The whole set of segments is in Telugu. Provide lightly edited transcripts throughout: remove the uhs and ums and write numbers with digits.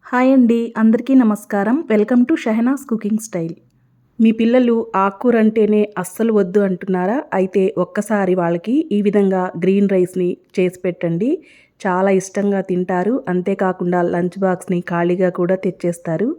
హాయ్ అండి, అందరికీ నమస్కారం. Welcome to Shahnaz cooking style. మీ పిల్లలు ఆకుకూర అంటేనే అస్సలు వద్దు అంటున్నారా? అయితే ఒక్కసారి వాళ్ళకి ఈ విధంగా గ్రీన్ రైస్ని చేసి పెట్టండి. చాలా ఇష్టంగా తింటారు. అంతేకాకుండా లంచ్ బాక్స్ని ఖాళీగా కూడా తెచ్చేస్తారు.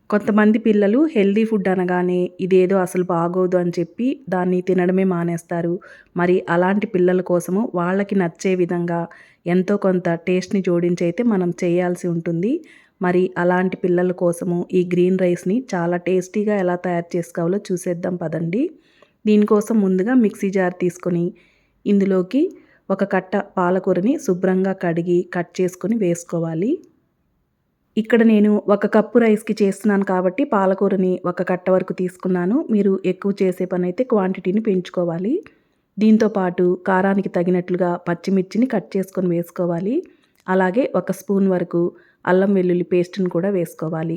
కొంతమంది పిల్లలు హెల్దీ ఫుడ్ అనగానే ఇదేదో అసలు బాగోదు అని చెప్పి దాన్ని తినడమే మానేస్తారు. మరి అలాంటి పిల్లల కోసము వాళ్ళకి నచ్చే విధంగా ఎంతో కొంత టేస్ట్‌ని జోడించి అయితే మనం చేయాల్సి ఉంటుంది. మరి అలాంటి పిల్లల కోసము ఈ గ్రీన్ రైస్‌ని చాలా టేస్టీగా ఎలా తయారు చేసుకోవాలో చూసేద్దాం పదండి. దీనికోసం ముందుగా మిక్సీ జార్ తీసుకొని ఇందులోకి ఒక కట్ట పాలకూరని శుభ్రంగా కడిగి కట్ చేసుకొని వేసుకోవాలి. ఇక్కడ నేను ఒక కప్పు రైస్‌కి చేస్తున్నాను కాబట్టి పాలకూరని ఒక కట్ట వరకు తీసుకున్నాను. మీరు ఎక్కువ చేసే పనైతే క్వాంటిటీని పెంచుకోవాలి. దీంతో పాటు కారానికి తగినట్లుగా పచ్చిమిర్చిని కట్ చేసుకొని వేసుకోవాలి. అలాగే ఒక స్పూన్ వరకు అల్లం వెల్లుల్లి పేస్ట్‌ని కూడా వేసుకోవాలి.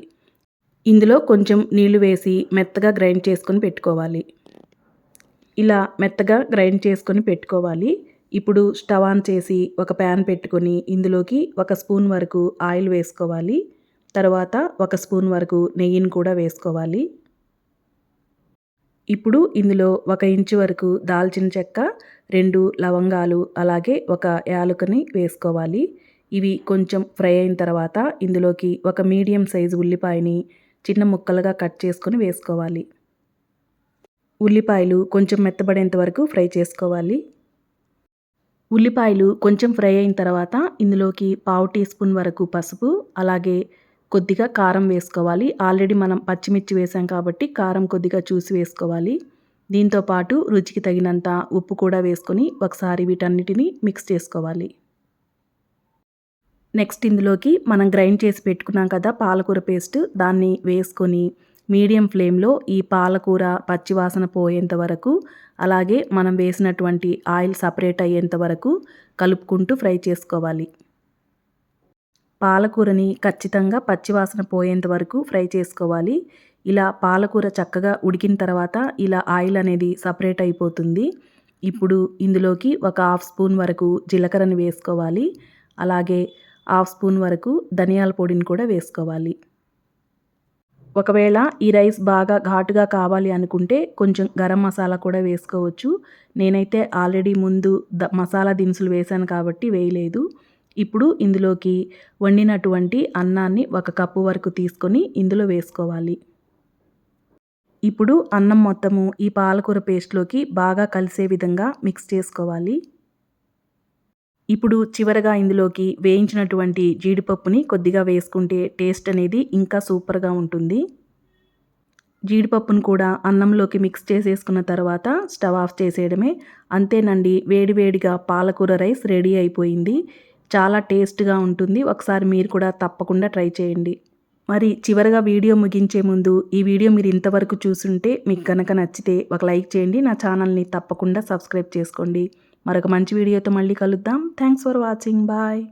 ఇందులో కొంచెం నీళ్లు వేసి మెత్తగా గ్రైండ్ చేసుకొని పెట్టుకోవాలి. ఇలా మెత్తగా గ్రైండ్ చేసుకొని పెట్టుకోవాలి. ఇప్పుడు స్టవ్ ఆన్ చేసి ఒక ప్యాన్ పెట్టుకొని ఇందులోకి ఒక స్పూన్ వరకు ఆయిల్ వేసుకోవాలి. తర్వాత ఒక స్పూన్ వరకు నెయ్యిని కూడా వేసుకోవాలి. ఇప్పుడు ఇందులో 1 ఇంచు వరకు దాల్చిన చెక్క, 2 లవంగాలు, అలాగే ఒక యాలకుని వేసుకోవాలి. ఇవి కొంచెం ఫ్రై అయిన తర్వాత ఇందులోకి ఒక మీడియం సైజు ఉల్లిపాయని చిన్న ముక్కలుగా కట్ చేసుకొని వేసుకోవాలి. ఉల్లిపాయలు కొంచెం మెత్తబడేంత వరకు ఫ్రై చేసుకోవాలి. ఉల్లిపాయలు కొంచెం ఫ్రై అయిన తర్వాత ఇందులోకి పావు టీ స్పూన్ వరకు పసుపు, అలాగే కొద్దిగా కారం వేసుకోవాలి. ఆల్రెడీ మనం పచ్చిమిర్చి వేసాం కాబట్టి కారం కొద్దిగా చూసి వేసుకోవాలి. దీంతో పాటు రుచికి తగినంత ఉప్పు కూడా వేసుకొని ఒకసారి వీటన్నిటిని మిక్స్ చేసుకోవాలి. నెక్స్ట్ ఇందులోకి మనం గ్రైండ్ చేసి పెట్టుకున్నాం కదా పాలకూర పేస్ట్, దాన్ని వేసుకొని మీడియం ఫ్లేమ్లో ఈ పాలకూర పచ్చివాసన పోయేంత వరకు, అలాగే మనం వేసినటువంటి ఆయిల్ సపరేట్ అయ్యేంత వరకు కలుపుకుంటూ ఫ్రై చేసుకోవాలి. పాలకూరని ఖచ్చితంగా పచ్చివాసన పోయేంత వరకు ఫ్రై చేసుకోవాలి. ఇలా పాలకూర చక్కగా ఉడికిన తర్వాత ఇలా ఆయిల్ అనేది సపరేట్ అయిపోతుంది. ఇప్పుడు ఇందులోకి ఒక హాఫ్ స్పూన్ వరకు జీలకర్రని వేసుకోవాలి. అలాగే హాఫ్ స్పూన్ వరకు ధనియాల పొడిని కూడా వేసుకోవాలి. ఒకవేళ ఈ రైస్ బాగా ఘాటుగా కావాలి అనుకుంటే కొంచెం గరం మసాలా కూడా వేసుకోవచ్చు. నేనైతే ఆల్రెడీ ముందు మసాలా దినుసులు వేశాను కాబట్టి వేయలేదు. ఇప్పుడు ఇందులోకి వండినటువంటి అన్నాన్ని 1 కప్పు వరకు తీసుకొని ఇందులో వేసుకోవాలి. ఇప్పుడు అన్నం మొత్తము ఈ పాలకూర పేస్ట్లోకి బాగా కలిసే విధంగా మిక్స్ చేసుకోవాలి. ఇప్పుడు చివరగా ఇందులోకి వేయించినటువంటి జీడిపప్పుని కొద్దిగా వేసుకుంటే టేస్ట్ అనేది ఇంకా సూపర్గా ఉంటుంది. జీడిపప్పును కూడా అన్నంలోకి మిక్స్ చేసేసుకున్న తర్వాత స్టవ్ ఆఫ్ చేసేయడమే. అంతేనండి, వేడివేడిగా పాలకూర రైస్ రెడీ అయిపోయింది. చాలా టేస్ట్గా ఉంటుంది. ఒకసారి మీరు కూడా తప్పకుండా ట్రై చేయండి. మరి చివరగా వీడియో ముగించే ముందు ఈ వీడియో మీరు ఇంతవరకు చూసుంటే మీకు కనుక నచ్చితే ఒక లైక్ చేయండి. నా ఛానల్ని తప్పకుండా సబ్స్క్రైబ్ చేసుకోండి. మరొక మంచి వీడియోతో మళ్ళీ కలుద్దాం. Thanks for watching. బాయ్.